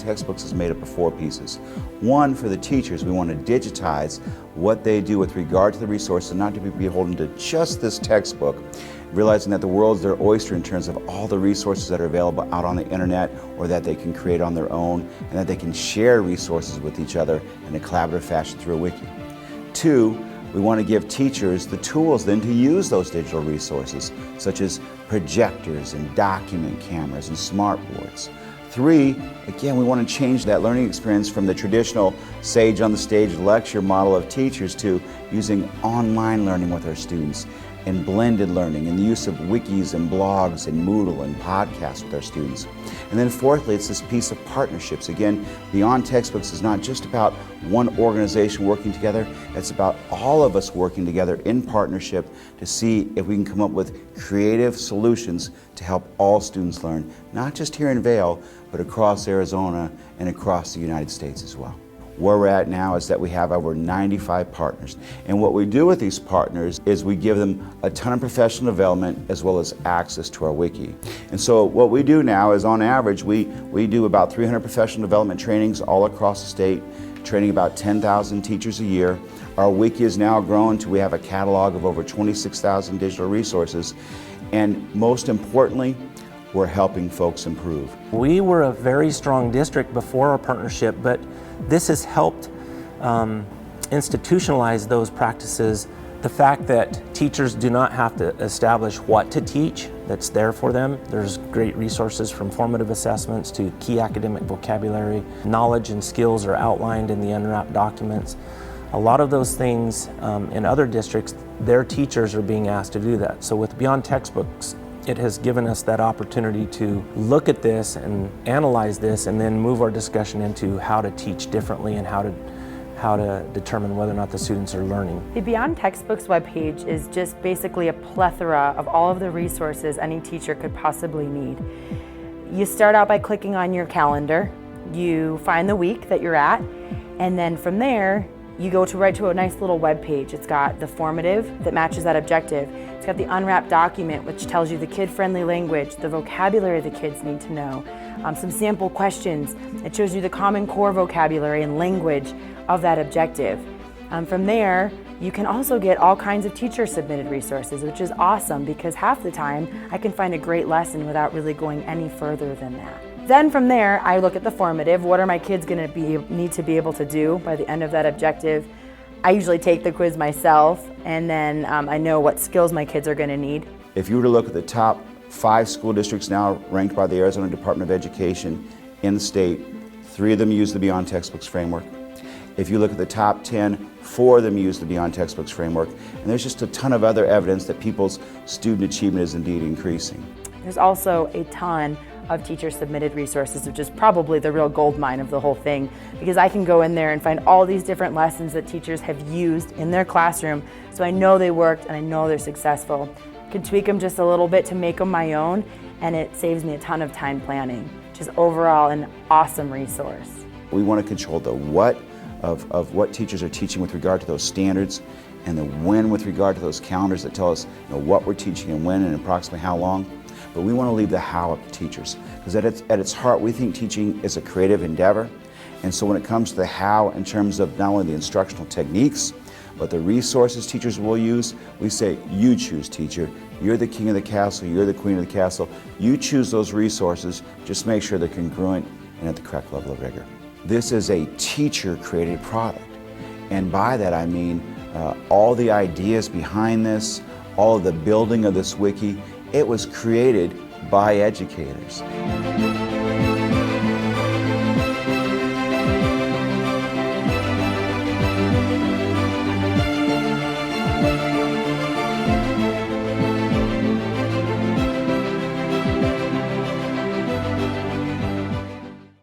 Textbooks is made up of 4 pieces. One, for the teachers, we want to digitize what they do with regard to the resources, not to be beholden to just this textbook, realizing that the world's their oyster in terms of all the resources that are available out on the internet or that they can create on their own, and that they can share resources with each other in a collaborative fashion through a wiki. 2, we want to give teachers the tools then to use those digital resources, such as projectors and document cameras and smart boards. 3, again, we want to change that learning experience from the traditional sage on the stage lecture model of teachers to using online learning with our students, and blended learning, and the use of wikis and blogs and Moodle and podcasts with our students. And then fourthly, it's this piece of partnerships. Again, Beyond Textbooks is not just about one organization working together, it's about all of us working together in partnership to see if we can come up with creative solutions to help all students learn, not just here in Vail, but across Arizona and across the United States as well. Where we're at now is that we have over 95 partners. And what we do with these partners is we give them a ton of professional development as well as access to our wiki. And so what we do now is, on average, we do about 300 professional development trainings all across the state, training about 10,000 teachers a year. Our wiki is now grown to, we have a catalog of over 26,000 digital resources. And most importantly, we're helping folks improve. We were a very strong district before our partnership, but this has helped institutionalize those practices. The fact that teachers do not have to establish what to teach, that's there for them. There's great resources from formative assessments to key academic vocabulary. Knowledge and skills are outlined in the unwrapped documents. A lot of those things in other districts, their teachers are being asked to do that. So with Beyond Textbooks, it has given us that opportunity to look at this and analyze this and then move our discussion into how to teach differently and how to determine whether or not the students are learning. The Beyond Textbooks webpage is just basically a plethora of all of the resources any teacher could possibly need. You start out by clicking on your calendar, you find the week that you're at, and then from there you go right to a nice little web page. It's got the formative that matches that objective. It's got the unwrapped document, which tells you the kid-friendly language, the vocabulary the kids need to know, some sample questions. It shows you the common core vocabulary and language of that objective. From there, you can also get all kinds of teacher-submitted resources, which is awesome because half the time I can find a great lesson without really going any further than that. Then from there, I look at the formative. What are my kids going to need to be able to do by the end of that objective? I usually take the quiz myself, and then I know what skills my kids are going to need. If you were to look at the top 5 school districts now ranked by the Arizona Department of Education in the state, 3 of them use the Beyond Textbooks framework. If you look at the top 10, 4 of them use the Beyond Textbooks framework. And there's just a ton of other evidence that people's student achievement is indeed increasing. There's also a ton of teacher-submitted resources, which is probably the real gold mine of the whole thing, because I can go in there and find all these different lessons that teachers have used in their classroom, so I know they worked and I know they're successful. I can tweak them just a little bit to make them my own, and it saves me a ton of time planning, which is overall an awesome resource. We want to control the what of what teachers are teaching with regard to those standards, and the when with regard to those calendars that tell us what we're teaching and when and approximately how long. But we want to leave the how up to teachers, because at its heart we think teaching is a creative endeavor. And so when it comes to the how in terms of not only the instructional techniques, but the resources teachers will use, we say, you choose, teacher. You're the king of the castle, you're the queen of the castle. You choose those resources, just make sure they're congruent and at the correct level of rigor. This is a teacher-created product. And by that I mean all the ideas behind this, all of the building of this wiki, it was created by educators.